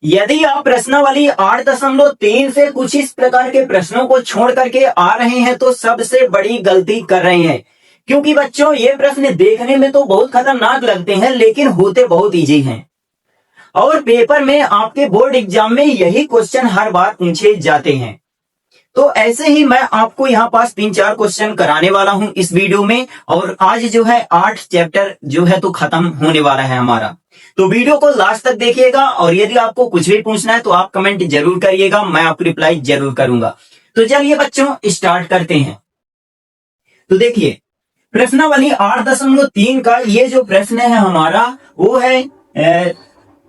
यदि आप प्रश्नावली 8.3 से कुछ इस प्रकार के प्रश्नों को छोड़ करके आ रहे हैं तो सबसे बड़ी गलती कर रहे हैं, क्योंकि बच्चों ये प्रश्न देखने में तो बहुत खतरनाक लगते हैं लेकिन होते बहुत इजी हैं और पेपर में आपके बोर्ड एग्जाम में यही क्वेश्चन हर बार पूछे जाते हैं। तो ऐसे ही मैं आपको यहाँ पास 3-4 क्वेश्चन कराने वाला हूं इस वीडियो में और आज जो है 8 चैप्टर जो है तो खत्म होने वाला है हमारा। तो वीडियो को लास्ट तक देखिएगा और यदि आपको कुछ भी पूछना है तो आप कमेंट जरूर करिएगा, मैं आपको रिप्लाई जरूर करूंगा। तो चलिए बच्चों स्टार्ट करते हैं। तो देखिए प्रश्नावली 8.3 का ये जो प्रश्न है हमारा वो है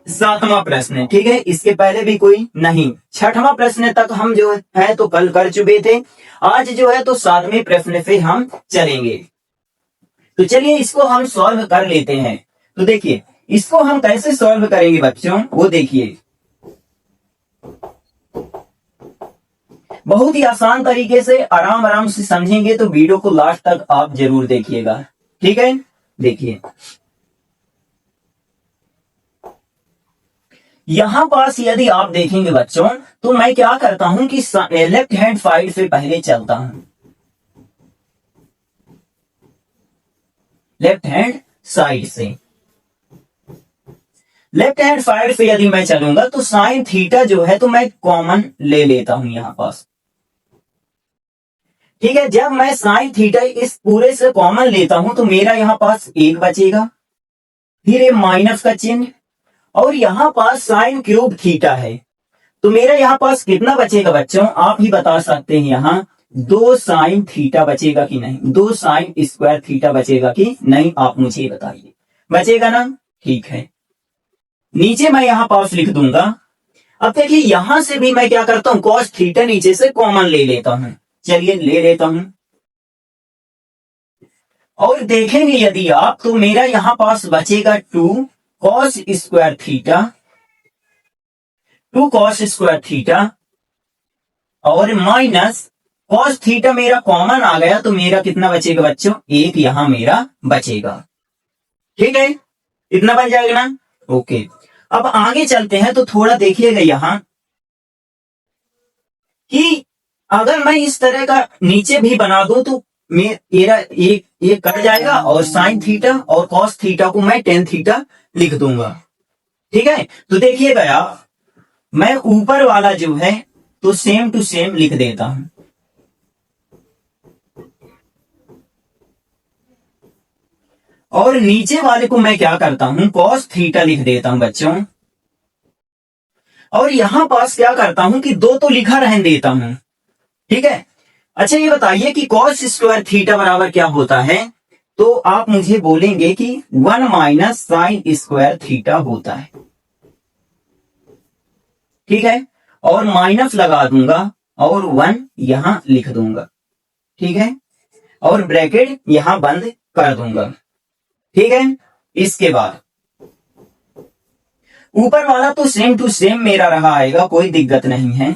7वां प्रश्न, ठीक है। इसके पहले भी कोई नहीं, 6वां प्रश्न तक हम जो है तो कल कर चुके थे। आज जो है तो 7वें प्रश्न से हम चलेंगे। तो चलिए इसको हम सॉल्व कर लेते हैं। तो देखिए इसको हम कैसे सॉल्व करेंगे बच्चों, वो देखिए बहुत ही आसान तरीके से आराम आराम से समझेंगे, तो वीडियो को लास्ट तक आप जरूर देखिएगा, ठीक है। देखिए यहां पास यदि आप देखेंगे बच्चों तो मैं क्या करता हूं कि लेफ्ट हैंड साइड से पहले चलता हूं, लेफ्ट हैंड साइड से। लेफ्ट हैंड साइड से यदि मैं चलूंगा तो साइन थीटा जो है तो मैं कॉमन ले लेता हूं यहां पास, ठीक है। जब मैं साइन थीटा इस पूरे से कॉमन लेता हूं तो मेरा यहां पास 1 बचेगा, फिर ये माइनस का चिन्ह और यहां पास साइन क्यूब थीटा है, तो मेरा यहां पास कितना बचेगा बच्चों, आप ही बता सकते हैं। यहां 2 साइन थीटा बचेगा कि नहीं, 2 साइन स्क्वायर थीटा बचेगा कि नहीं, आप मुझे बताइए। बचेगा ना, ठीक है। नीचे मैं यहां पास लिख दूंगा। अब देखिए यहां से भी मैं क्या करता हूं, कॉस थीटा नीचे से कॉमन ले लेता हूं, चलिए ले लेता हूं। और देखेंगे यदि आप तो मेरा यहां पास बचेगा 2 cos square theta, 2 cos square theta और माइनस कॉस थीटा मेरा कॉमन आ गया तो मेरा कितना बचेगा बच्चों, 1 यहां मेरा बचेगा, ठीक है। इतना बन जाएगा ना, ओके। अब आगे चलते हैं तो थोड़ा देखिएगा यहां कि अगर मैं इस तरह का नीचे भी बना दूं तो मेरा एक कट जाएगा और साइन थीटा और कॉस थीटा को मैं टेन थीटा लिख दूंगा, ठीक है। तो देखिएगा आप, मैं ऊपर वाला जो है तो सेम टू सेम लिख देता हूं और नीचे वाले को मैं क्या करता हूं, कॉस थीटा लिख देता हूं बच्चों। और यहां पास क्या करता हूं कि 2 तो लिखा रहने देता हूं, ठीक है। अच्छा ये बताइए कि कॉस स्क्वायर थीटा बराबर क्या होता है, तो आप मुझे बोलेंगे कि 1 माइनस साइन स्क्वायर थीटा होता है, ठीक है। और माइनस लगा दूंगा और 1 यहां लिख दूंगा, ठीक है। और ब्रैकेट यहां बंद कर दूंगा, ठीक है। इसके बाद ऊपर वाला तो सेम टू सेम मेरा रहा आएगा, कोई दिक्कत नहीं है।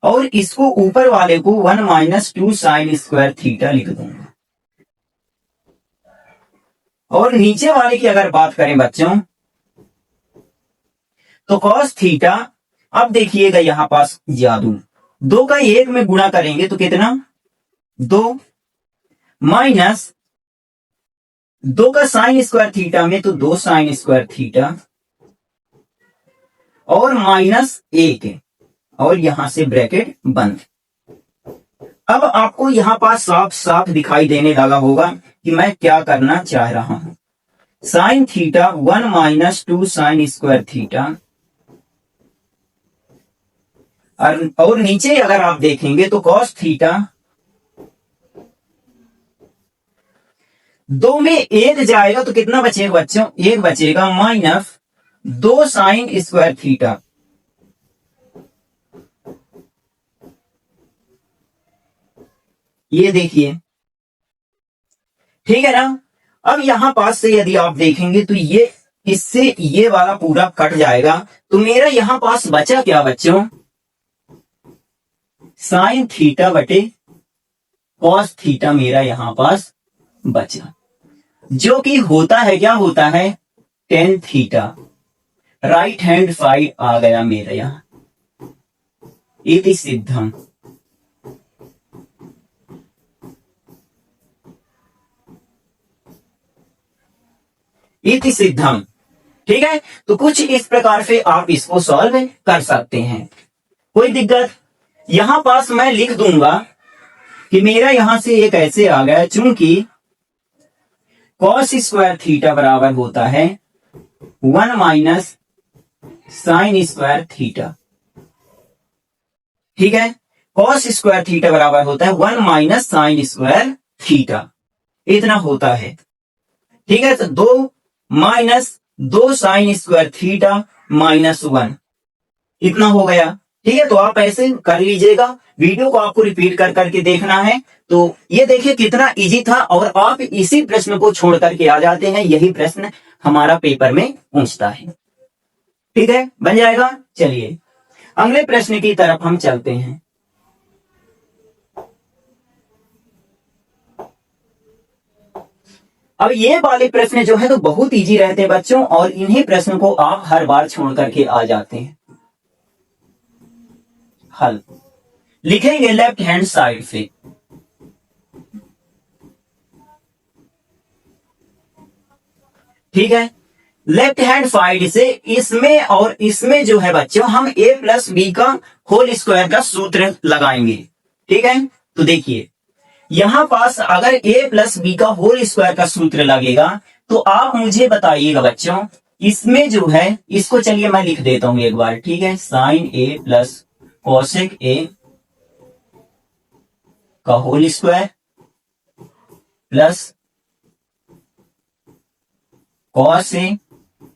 और इसको ऊपर वाले को 1 माइनस 2 साइन स्क्वायर थीटा लिख दूंगा। और नीचे वाले की अगर बात करें बच्चों तो कॉस थीटा, अब देखिएगा यहां पास जादू, 2 का 1 में गुणा करेंगे तो कितना, 2 माइनस 2 का साइन स्क्वायर थीटा में तो 2 साइन स्क्वायर थीटा और माइनस 1 और यहां से ब्रैकेट बंद। अब आपको यहां पास साफ साफ दिखाई देने लगा होगा कि मैं क्या करना चाह रहा हूं। Sine theta 1 minus 2 sine square theta और नीचे अगर आप देखेंगे तो कॉस थीटा, 2 में 1 जाएगा तो कितना बचेगा बच्चों, 1 बचेगा माइनस 2 साइन स्क्वायर थीटा। ये देखिए, ठीक है ना। अब यहां पास से यदि आप देखेंगे तो ये इससे ये वाला पूरा कट जाएगा, तो मेरा यहां पास बचा क्या बच्चों, साइन थीटा बटे कॉस थीटा मेरा यहां पास बचा, जो कि होता है क्या होता है, tan theta. Right hand side आ गया मेरा यहां। इति सिद्धम, इति सिद्धम। ठीक है, तो कुछ इस प्रकार से आप इसको सॉल्व कर सकते हैं। कोई दिक्कत? यहां पास मैं लिख दूंगा कि मेरा यहां से एक ऐसे आ गया, चूंकि कॉस स्क्वायर थीटा बराबर होता है 1 माइनस साइन स्क्वायर थीटा। ठीक है, कॉस स्क्वायर थीटा बराबर होता है 1 माइनस साइन स्क्वायर थीटा, इतना होता है। ठीक है, तो 2 minus 2 sine square theta minus 1, इतना हो गया। ठीक है, तो आप ऐसे कर लीजिएगा, वीडियो को आपको रिपीट कर करके देखना है। तो ये देखिए कितना इजी था, और आप इसी प्रश्न को छोड़ करके आ जाते हैं, यही प्रश्न हमारा पेपर में पूछता है। ठीक है, बन जाएगा। चलिए अगले प्रश्न की तरफ हम चलते हैं। अब ये वाले प्रश्न जो है तो बहुत इजी रहते हैं बच्चों, और इन्हीं प्रश्न को आप हर बार छोड़ करके आ जाते हैं। हल लिखेंगे लेफ्ट हैंड साइड से। ठीक है, लेफ्ट हैंड साइड से इसमें और इसमें जो है बच्चों हम a प्लस बी का होल स्क्वायर का सूत्र लगाएंगे। ठीक है, तो देखिए यहां पास अगर a प्लस बी का होल स्क्वायर का सूत्र लगेगा, तो आप मुझे बताइएगा बच्चों, इसमें जो है इसको चलिए मैं लिख देता हूं एक बार। ठीक है, sine a plus cosec a का whole square plus cos a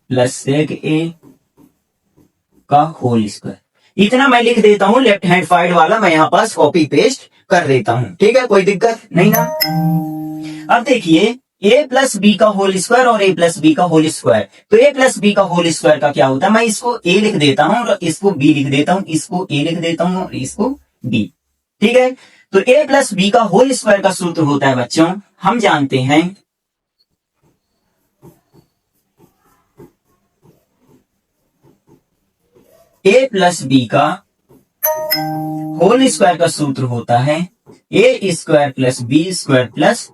plus sec a का होल स्क्वायर, इतना मैं लिख देता हूं। लेफ्ट हैंड साइड वाला मैं यहां पास कॉपी पेस्ट कर देता हूं। ठीक है, कोई दिक्कत नहीं ना। अब देखिए a प्लस बी का होल स्क्वायर और a प्लस बी का होल स्क्वायर, तो a प्लस बी का होल स्क्वायर का क्या होता है, मैं इसको a लिख देता हूं और इसको b लिख देता हूं, इसको a लिख देता हूं और इसको b। ठीक है, तो a प्लस बी का होल स्क्वायर का सूत्र होता है बच्चों, हम जानते हैं a प्लस बी का होल स्क्वायर का सूत्र होता है a square plus B square plus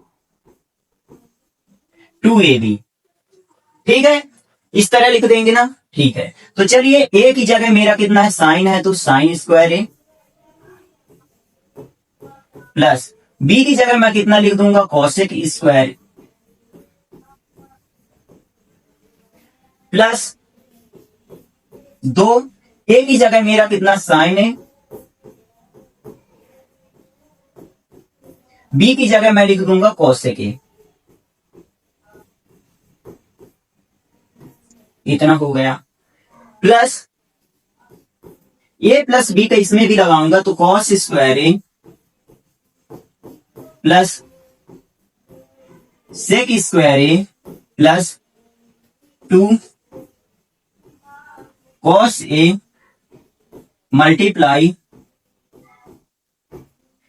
2ab। ठीक है, इस तरह लिख देंगे ना। ठीक है, तो चलिए a की जगह मेरा कितना है, साइन है, तो sine square a plus b की जगह मैं कितना लिख दूंगा, कॉसेक स्क्वायर प्लस 2, a की जगह मेरा कितना साइन है, b की जगह मैं लिख दूंगा कॉसेक a, इतना हो गया। प्लस a प्लस b का इसमें भी लगाऊंगा, तो cos square a plus sec square a plus 2 cos a multiply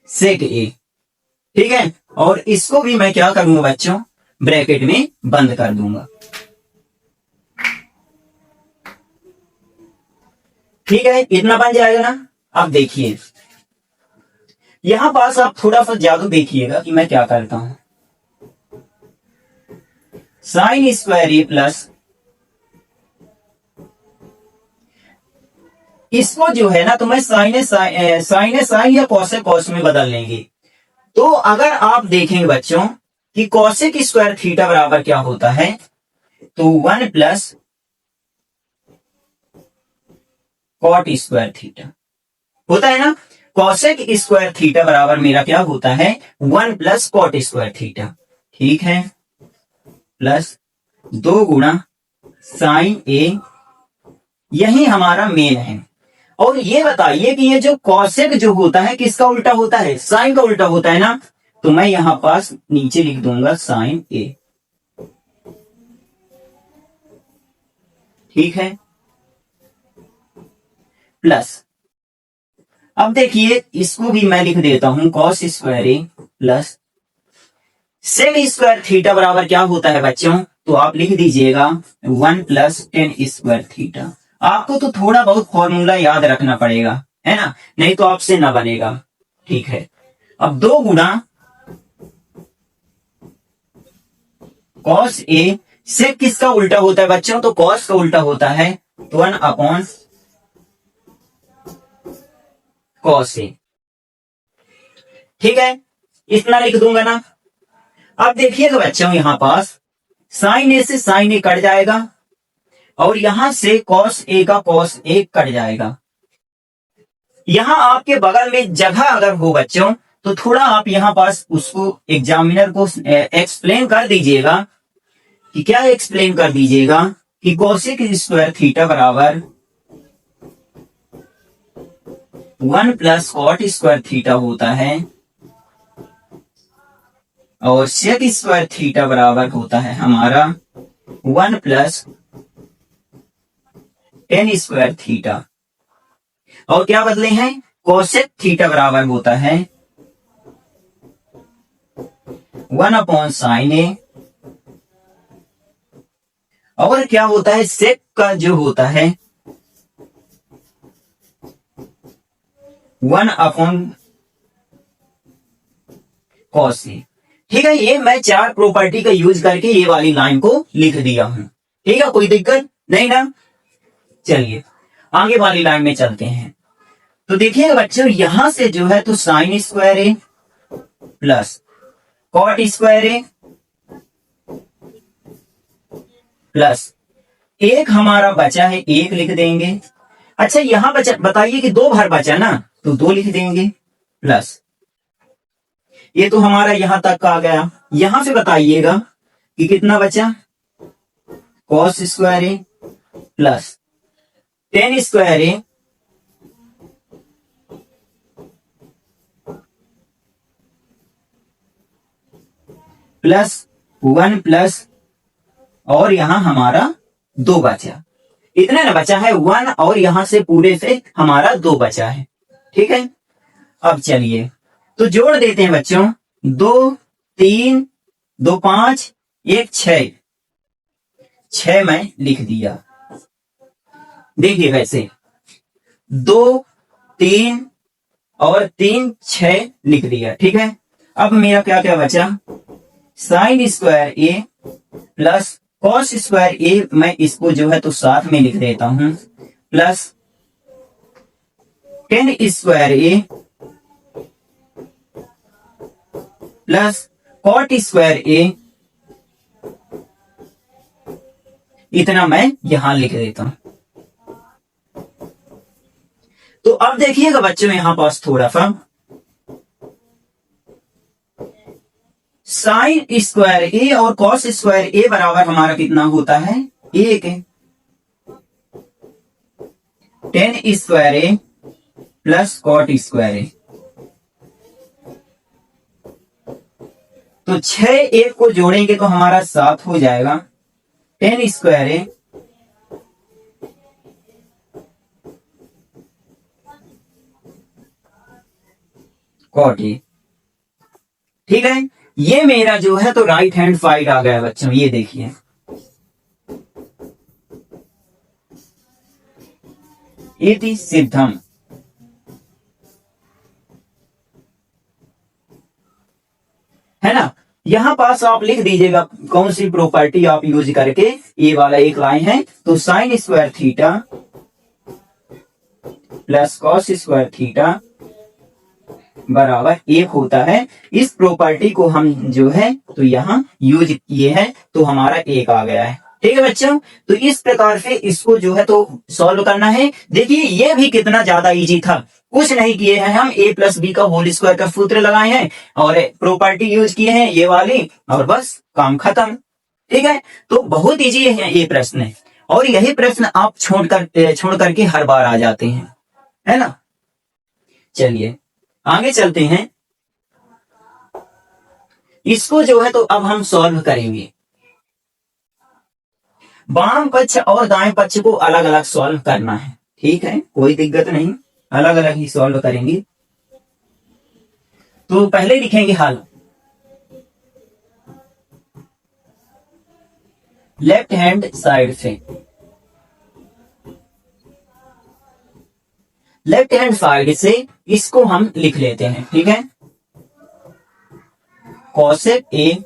sec a। ठीक है, और इसको भी मैं क्या करूंगा बच्चों, ब्रैकेट में बंद कर दूंगा। ठीक है, इतना बन जाएगा ना। अब देखिए यहां पास आप थोड़ा सा जादू देखिएगा कि मैं क्या करता हूं, साइन स्क्वायर ए प्लस, इसको जो है ना तो मैं साइन या कॉसेक कॉस में बदल लेंगे। तो अगर आप देखेंगे बच्चों कि कॉसेक स्क्वायर थीटा बराबर क्या होता है, तो 1 प्लस कॉट स्क्वायर थीटा होता है ना। कॉसेक स्क्वायर थीटा बराबर मेरा क्या होता है, 1 प्लस कॉट स्क्वायर थीटा। ठीक है, प्लस 2 गुणा साइन ए, यही हमारा मेन है। और ये बताइए कि ये जो कॉसेक जो होता है किसका उल्टा होता है, साइन का उल्टा होता है ना, तो मैं यहां पास नीचे लिख दूंगा साइन ए। ठीक है, प्लस अब देखिए इसको भी मैं लिख देता हूं कॉस स्क्वायर ए प्लस सेक स्क्वायर थीटा बराबर क्या होता है बच्चों, तो आप लिख दीजिएगा 1+tan² आपको तो थोड़ा बहुत फॉर्मूला याद रखना पड़ेगा, है ना, नहीं तो आपसे ना बनेगा। ठीक है, अब 2 गुणा cos A से किसका उल्टा होता है बच्चों, तो cos का उल्टा होता है 1/cos A। ठीक है, इतना लिख दूंगा ना। अब देखिएगा बच्चों यहां पास sin A से sin A कट जाएगा और यहां से cos A का cos A कट जाएगा। यहां आपके बगल में जगह अगर हो बच्चों तो थोड़ा आप यहां पास उसको एग्जामिनर को एक्सप्लेन कर दीजिएगा कि क्या एक्सप्लेन कर दीजिएगा कि कोसेक स्क्वायर थीटा बराबर 1+cot² थीटा होता है और सेक स्क्वायर थीटा बराबर होता है हमारा 1+tan² थीटा। और क्या बदले हैं, कोसेक थीटा बराबर होता है 1/sin A और क्या होता है सेक का जो होता है 1/cos A। ठीक है, ये मैं 4 प्रॉपर्टी का यूज करके ये वाली लाइन को लिख दिया हूं। ठीक है, कोई दिक्कत नहीं ना। चलिए आगे वाली लाइन में चलते हैं। तो देखिए बच्चों यहां से जो है तो sin² A plus cot² A plus एक हमारा बचा है 1 लिख देंगे। अच्छा यहां बचा, बताइए कि 2 बार बचा ना, तो 2 लिख देंगे प्लस ये तो हमारा यहां तक आ गया। यहां से बताइएगा कि कितना बचा, cos² A plus tan² A plus 1 plus और यहां हमारा 2 बचा। इतना ना बचा है 1 और यहां से पूरे से हमारा 2 बचा है। ठीक है, अब चलिए तो जोड़ देते हैं बच्चों, 2 3 2 5 1 6 मैं लिख दिया। देखिए वैसे 2 3 और 3 6 लिख दिया। ठीक है, अब मेरा क्या क्या बचा, sin² A plus cos² A, मैं इसको जो है तो साथ में लिख देता हूं, plus tan² A plus cot² A, इतना मैं यहां लिख देता हूं। तो अब देखिएगा बच्चों यहां पास थोड़ा सा sin² A और cos² A बराबर हमारा कितना होता है, 1 है। tan² A plus cot² A, तो 6 1 को जोड़ेंगे तो हमारा 7 हो जाएगा। tan² A cot A। ठीक है, ये मेरा जो है तो राइट हैंड साइड आ गया बच्चों, ये देखिए इति सिद्धम। है ना, यहां पास आप लिख दीजिएगा कौन सी प्रॉपर्टी आप यूज करके, ये वाला एक लाइन है तो sin² theta plus cos² theta बराबर 1 होता है। इस प्रॉपर्टी को हम जो है तो यहां यूज किए हैं तो हमारा 1 आ गया है। ठीक है बच्चों, तो इस प्रकार से इसको जो है तो सॉल्व करना है। देखिए ये भी कितना ज्यादा इजी था, कुछ नहीं किए हैं हम, a+b का होल स्क्वायर का सूत्र लगाए हैं और प्रॉपर्टी यूज किए हैं ये वाली और बस काम खत्म। ठीक है, तो बहुत इजी है ये प्रश्न और यही प्रश्न आप छोड़ करके हर बार आ जाते हैं, है ना। चलिए आगे चलते हैं, इसको जो है तो अब हम सॉल्व करेंगे। वाम पक्ष और दाएं पक्ष को अलग अलग सॉल्व करना है। ठीक है, कोई दिक्कत नहीं, अलग अलग ही सॉल्व करेंगे। तो पहले लिखेंगे हल, लेफ्ट हैंड साइड से, लेफ्ट हैंड साइड से इसको हम लिख लेते हैं, ठीक है। Cosec A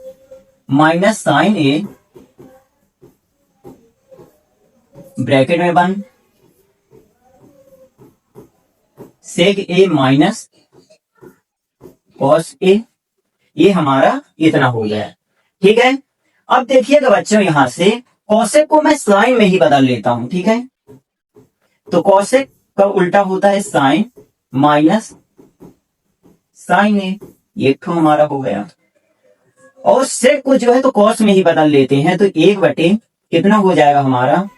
minus sine A bracket में बंद, सेक ए माइनस कॉस ए, ये हमारा इतना हो गया, ठीक है। अब देखिएगा बच्चों, यहां से कॉसेक को मैं साइन में ही बदल लेता हूं, ठीक है। तो कॉसेक का उल्टा होता है साइन माइनस साइन ए, ये तो हमारा हो गया। और सेक को जो है तो कॉस में ही बदल लेते हैं, तो एक बटे कितना हो जाएगा हमारा,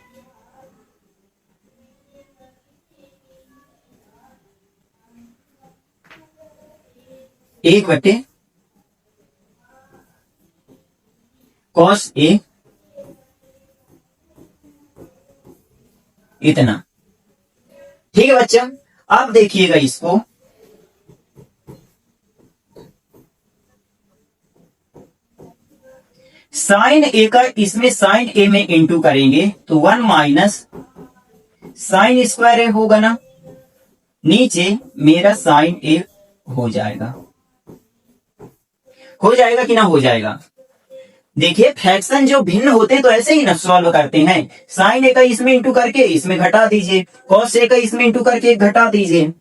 एक बटे कॉस ए इतना, ठीक है बच्चा। अब देखिएगा इसको, साइन ए का इसमें साइन ए में इंटू करेंगे तो 1 माइनस साइन स्क्वायर ए होगा ना, नीचे मेरा साइन ए हो जाएगा, हो जाएगा कि ना हो जाएगा। देखिए फ्रैक्शन जो भिन्न होते हैं तो ऐसे ही ना सॉल्व करते हैं, साइन ए का इसमें इंटू करके इसमें घटा दीजिए, कॉस ए का इसमें इंटू करके घटा दीजिए,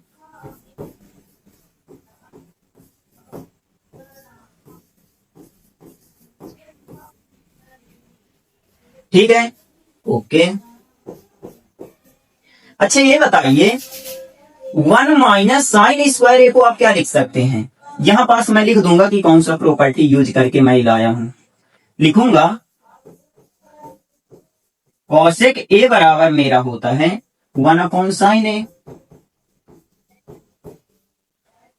ठीक है, ओके। अच्छा ये बताइए, 1 माइनस साइन स्क्वायर ए को आप क्या लिख सकते हैं, यहां पास मैं लिख दूंगा कि कौन सा प्रॉपर्टी यूज करके मैं लाया हूं, लिखूंगा कॉसेक ए बराबर मेरा होता है 1 अपॉन साइन ए,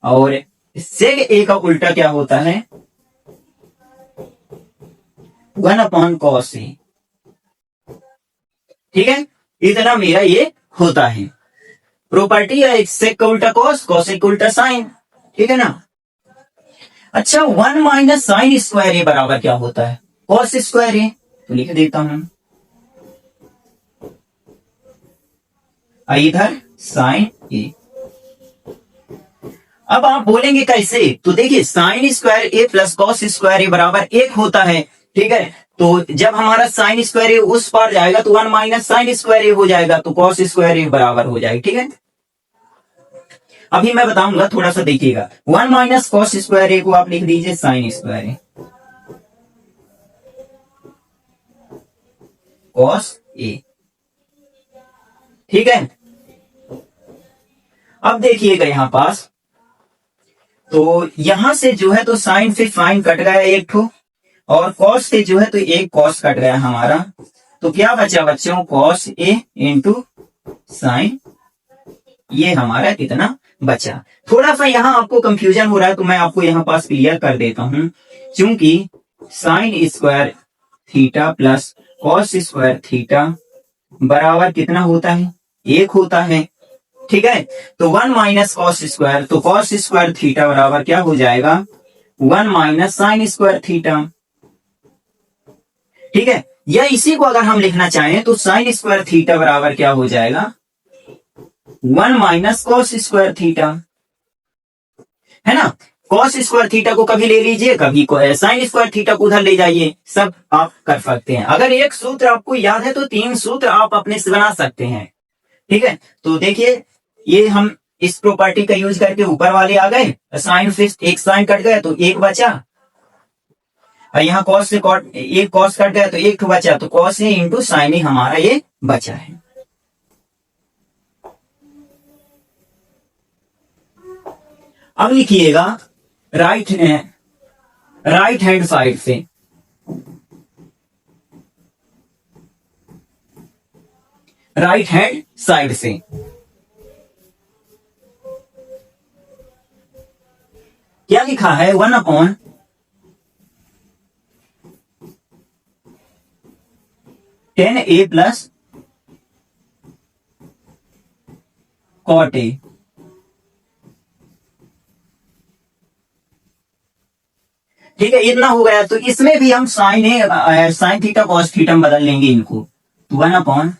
और सेक ए का उल्टा क्या होता है 1 अपॉन कॉस ए, ठीक है। इतना मेरा ये होता है प्रॉपर्टी, या एक सेक का उल्टा कॉस, कॉस का उल्टा साइन, ठीक है ना। अच्छा 1 माइनस साइन स्क्वायर ए बराबर क्या होता है कॉस स्क्वायर ए, तो लिख देता हूं इधर साइन ए। अब आप बोलेंगे कैसे, तो देखिए साइन स्क्वायर ए प्लस कॉस स्क्वायर ए बराबर 1 होता है, ठीक है। तो जब हमारा साइन स्क्वायर ए उस पार जाएगा तो 1 माइनस साइन स्क्वायर ए हो जाएगा, तो कॉस स्क्वायर ए बराबर हो जाएगा, ठीक है। अभी मैं बताऊंगा, थोड़ा सा देखिएगा, 1 माइनस कॉस स्क्वायर ए को आप लिख दीजिए sine square A cos A, ठीक है। अब देखिएगा यहां पास, तो यहां से जो है तो साइन से साइन कट गया एक ठो, और कॉस से जो है तो एक कॉस कट गया हमारा, तो क्या बचा बच्चों कॉस ए इंटू साइन, ये हमारा कितना बचा। थोड़ा सा यहां आपको कंफ्यूजन हो रहा है तो मैं आपको यहां पास क्लियर कर देता हूं, क्योंकि sine square theta plus cos square theta बराबर कितना होता है 1 होता है, ठीक है। तो 1 माइनस कॉस स्क्वायर, तो कॉस स्क्वायर थीटा बराबर क्या हो जाएगा 1 माइनस साइन स्क्वायर थीटा, ठीक है। या इसी को अगर हम लिखना चाहें तो साइन स्क्वायर थीटा बराबर क्या हो जाएगा 1 माइनस कॉस स्क्वायर थीटा, है ना। कॉस स्क्वायर थीटा को कभी ले लीजिए, कभी साइन स्क्वायर थीटा को उधर ले जाइए, सब आप कर सकते हैं। अगर एक सूत्र आपको याद है तो 3 सूत्र आप अपने से बना सकते हैं, ठीक है। तो देखिए ये हम इस प्रॉपर्टी का यूज करके ऊपर वाले आ गए, साइन से एक साइन कट गया तो एक बचा, और यहाँ कॉस से एक कॉस कट गया तो एक तो बचा, तो cos A into sine A हमारा ये बचा है। अब लिखिएगा राइट हैंड साइड से, राइट हैंड साइड से क्या लिखा है 1 upon tan A plus cot A, ठीक है, इतना हो गया। तो इसमें भी हम साइन थीटा कॉस थीटा में बदल लेंगे इनको, तो 1 अपॉन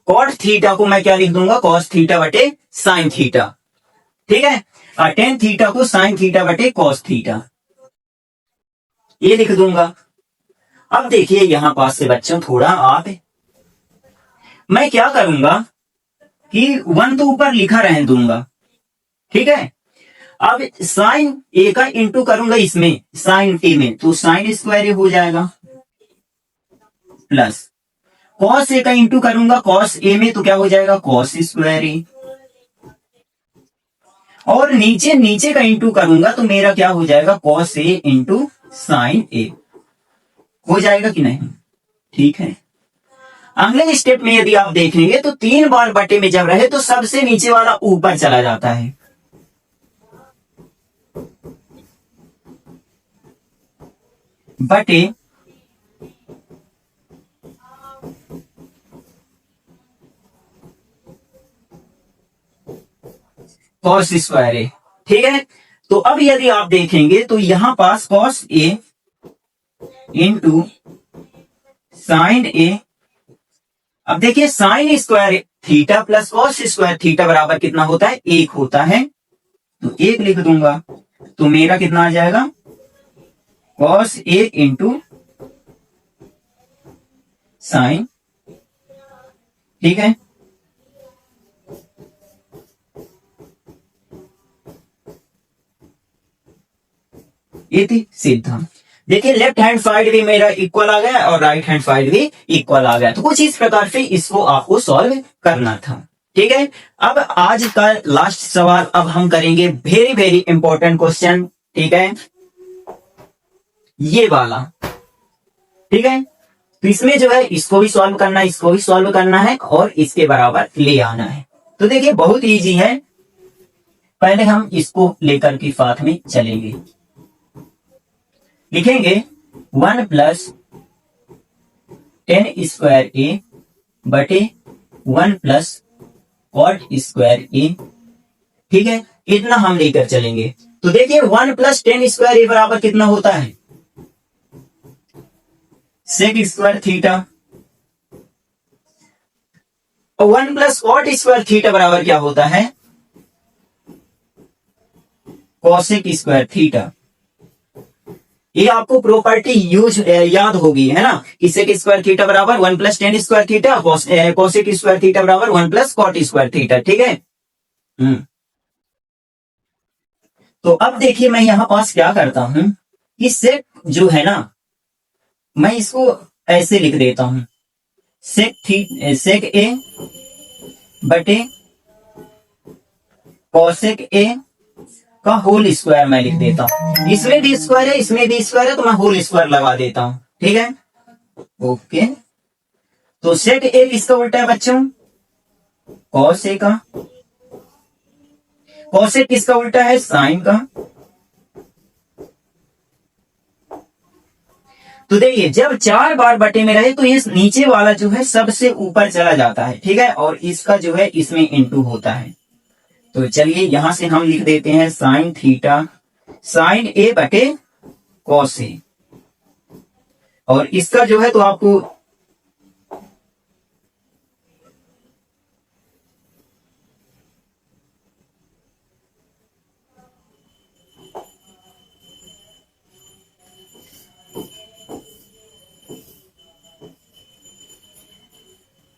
कॉट थीटा को मैं क्या लिख दूंगा, कॉस थीटा बटे साइन थीटा। ठीक है, और टेन थीटा को साइन थीटा बटे कॉस थीटा, ये लिख दूंगा। अब देखिए यहां पास से बच्चों थोड़ा आप, मैं क्या करूंगा कि 1 तो ऊपर लिखा रहने दूंगा। ठीक है, अब साइन ए का इंटू करूंगा इसमें साइन ए में, तो साइन स्क्वायर ए हो जाएगा, प्लस कॉस ए का इंटू करूंगा कॉस ए में, तो क्या हो जाएगा, कॉस स्क्वायर ए। और नीचे नीचे का इंटू करूंगा तो मेरा क्या हो जाएगा, कॉस ए इंटू साइन ए हो जाएगा कि नहीं। ठीक है, अगले स्टेप में यदि आप देखेंगे तो 3 बार बटे में जब रहे तो सबसे नीचे वाला ऊपर चला जाता है, बटे कॉस स्क्वायर ए। ठीक है, तो अब यदि आप देखेंगे तो यहां पास कॉस ए इंटू साइन ए, अब देखिए sine square theta plus cos square theta बराबर कितना होता है, 1 होता है, तो 1 लिख दूंगा, तो मेरा कितना आ जाएगा, कॉस ए इंटू साइन। ठीक है, ये थी सीधा। देखिए लेफ्ट हैंड साइड भी मेरा इक्वल आ गया और राइट हैंड साइड भी इक्वल आ गया, तो कुछ इस प्रकार से इसको आपको सॉल्व करना था। ठीक है, अब आज का लास्ट सवाल अब हम करेंगे, वेरी वेरी इंपॉर्टेंट क्वेश्चन। ठीक है, ये वाला। ठीक है, तो इसमें जो है इसको भी सॉल्व करना है, इसको भी सॉल्व करना है और इसके बराबर ले आना है। तो देखिए बहुत इजी है, पहले हम इसको लेकर के साथ में चलेंगे, लिखेंगे 1 प्लस 10 स्क्वायर ए बटे 1 प्लस कॉट स्क्वायर ए। ठीक है, इतना हम लेकर चलेंगे। तो देखिए 1 प्लस 10 स्क्वायर ए बराबर कितना होता है, सेक स्क्वायर थीटा, और 1 प्लस कॉट स्क्वायर थीटा बराबर क्या होता है, कॉसेक स्क्वायर थीटा। ये आपको प्रॉपर्टी यूज याद होगी, है ना, कि सेक स्क्वायर थीटा बराबर 1 plus 10 square theta, cosec square theta बराबर 1 प्लस कॉट स्क्वायर थीटा। ठीक है, तो अब देखिए मैं यहां पास क्या करता हूं कि सेक जो है ना, मैं इसको ऐसे लिख देता हूं, सेक ए बटे कॉसेक ए का होल स्क्वायर मैं लिख देता हूं। इसमें भी स्क्वायर है, इसमें भी स्क्वायर है, तो मैं होल स्क्वायर लगा देता हूं। ठीक है, ओके। तो सेक ए किसका उल्टा है बच्चों, कॉस ए का, कॉसेक किसका उल्टा है, साइन का। तो देखिए जब 4 बार बटे में रहे तो ये नीचे वाला जो है सबसे ऊपर चला जाता है। ठीक है, और इसका जो है इसमें इंटू होता है। तो चलिए यहां से हम लिख देते हैं साइन थीटा, साइन ए बटे कॉस ए, और इसका जो है तो आपको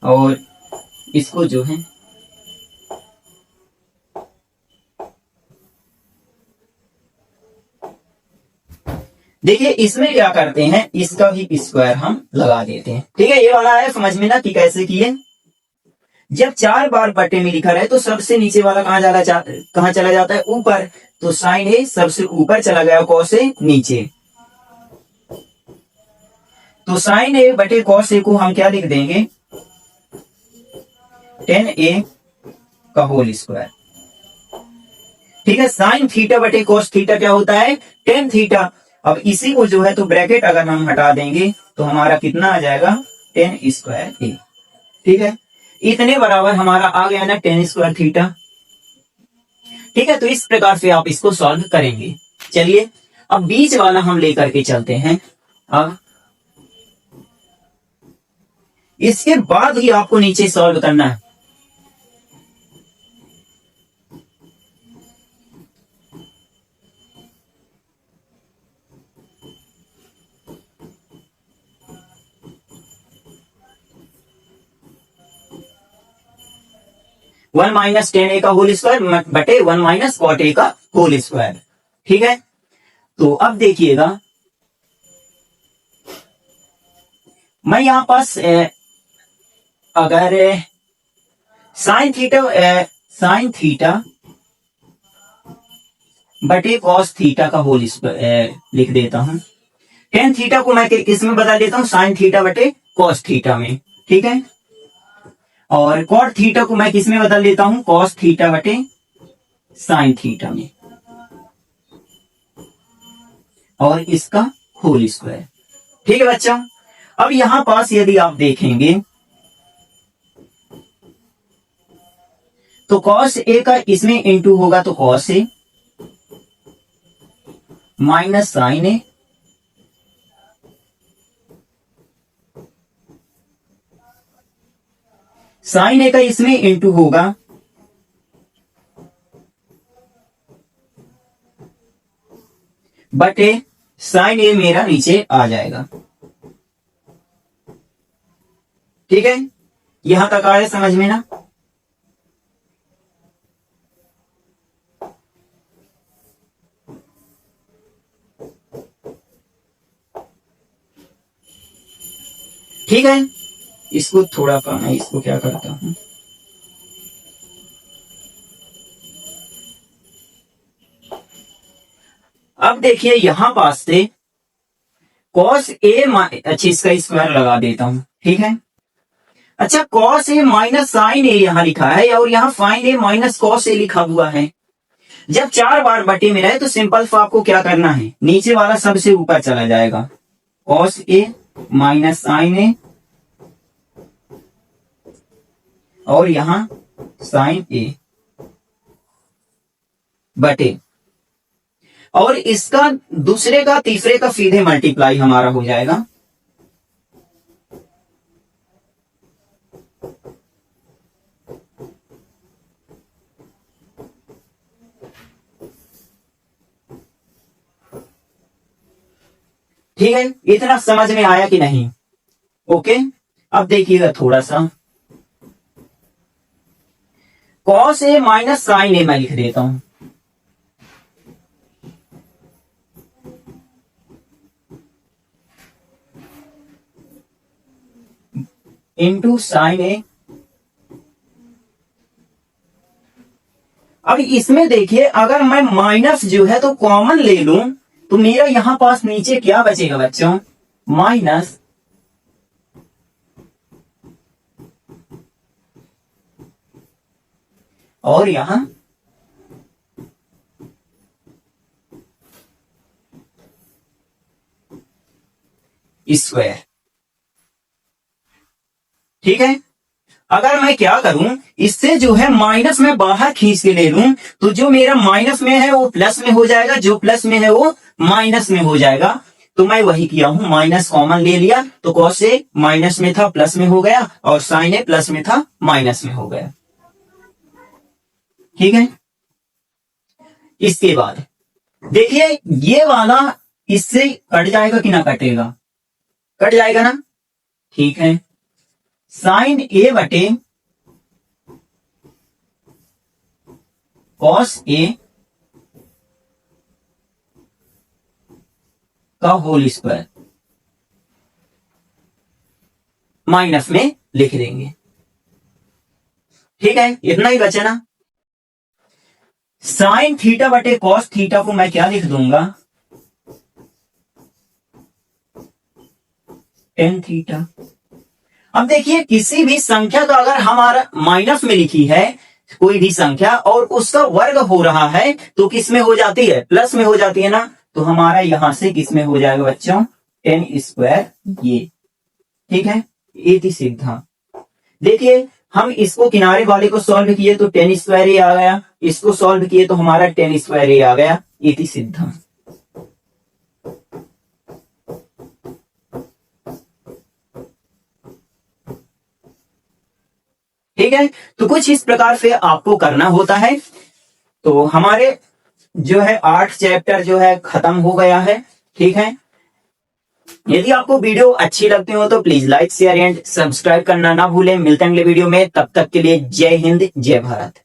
और इसको जो है देखिए इसमें क्या करते हैं, इसका भी स्क्वायर हम लगा देते हैं। ठीक है, ये वाला है समझ में ना कि कैसे किए। जब 4 बार बटे में लिखा रहे तो सबसे नीचे वाला कहां चला जाता है, ऊपर। तो साइन ए सबसे ऊपर चला गया, कॉस ए नीचे। तो साइन ए बटे कॉस ए को हम क्या लिख देंगे, 10a का होल स्क्वायर। ठीक है, साइन थीटा बटे कॉस थीटा क्या होता है, 10 थीटा, अब इसी को जो है तो ब्रैकेट अगर हम हटा देंगे तो हमारा कितना आ जाएगा, 10 स्क्वायर ए। ठीक है, इतने बराबर हमारा आ गया ना 10 स्क्वायर थीटा। ठीक है, तो इस प्रकार से आप इसको सॉल्व करेंगे। चलिए अब बीच वाला हम लेकर के चलते हैं। अब इसके बाद ही आपको नीचे सॉल्व करना है। वन माइनस 10a का होल स्क्वायर बटे 1 माइनस कॉट a का होल स्क्वायर। ठीक है, तो अब देखिएगा मैं यहां पास अगर साइन थीटा बटे कॉस थीटा का होल स्क्वायर लिख देता हूं। टेन थीटा को मैं किस में बदल देता हूं, साइन थीटा बटे कॉस थीटा में। ठीक है, और कॉट थीटा को मैं किस में बदल देता हूं, कॉस थीटा बटे साइन थीटा में, और इसका होल स्क्वायर। ठीक है बच्चों, अब यहां पास यदि आप देखेंगे तो कॉस ए का इसमें इंटू होगा तो कॉस ए माइनस साइन ए, साइन ए का इसमें इंटू होगा बटे साइन ए मेरा नीचे आ जाएगा। ठीक है, यहां तक आया समझ में ना। ठीक है, इसको थोड़ा सा मैं इसको क्या करता हूं, अब देखिए यहां पास से कॉस ए अच्छा इसका स्क्वायर लगा देता हूं। ठीक है, अच्छा कॉस ए माइनस साइन ए यहां लिखा है और यहां fine A minus cos A लिखा हुआ है। जब 4 बार बटे में रहे तो सिंपल सा आपको क्या करना है, नीचे वाला सबसे ऊपर चला जाएगा, कॉस ए माइनस साइन ए और यहां साइन ए बटे, और इसका दूसरे का तीसरे का सीधे मल्टीप्लाई हमारा हो जाएगा। ठीक है, इतना समझ में आया कि नहीं? ओके, अब देखिएगा थोड़ा सा, कॉस ए माइनस साइन ए मैं लिख देता हूं, इंटू साइन ए। अब इसमें देखिए अगर मैं माइनस जो है तो कॉमन ले लूं तो मेरा यहां पास नीचे क्या बचेगा बच्चों, माइनस और यहां स्क्वायर। ठीक है, अगर मैं क्या करूं, इससे जो है माइनस में बाहर खींच के ले लूं तो जो मेरा माइनस में है वो प्लस में हो जाएगा, जो प्लस में है वो माइनस में हो जाएगा। तो मैं वही किया हूं, माइनस कॉमन ले लिया तो कॉस ए माइनस में था प्लस में हो गया और साइन ए प्लस में था माइनस में हो गया। ठीक है, इसके बाद देखिए ये वाला इससे कट जाएगा कि ना कटेगा, कट जाएगा ना। ठीक है, साइन ए बटे कॉस ए का होल स्क्वायर माइनस में लिख देंगे। ठीक है, इतना ही बचा ना। साइन थीटा बटे कॉस थीटा को मैं क्या लिख दूंगा, टेन थीटा। अब देखिए किसी भी संख्या का अगर हमारा माइनस में लिखी है कोई भी संख्या और उसका वर्ग हो रहा है तो किस में हो जाती है, प्लस में हो जाती है ना। तो हमारा यहां से किसमें हो जाएगा बच्चों, 10 स्क्वायर ये, ठीक है, ये थी सिद्धांत। देखिए हम इसको किनारे वाले को सॉल्व किए तो 10 स्क्वायर ही आ गया, इसको सॉल्व किए तो हमारा 10 स्क्वायर ही आ गया, ये थी सिद्धांत। ठीक है, तो कुछ इस प्रकार से आपको करना होता है। तो हमारे जो है 8 चैप्टर जो है खत्म हो गया है। ठीक है, यदि आपको वीडियो अच्छी लगती हो तो please like share and subscribe करना ना भूलें। मिलते हैं अगले वीडियो में, तब तक के लिए जय हिंद जय भारत।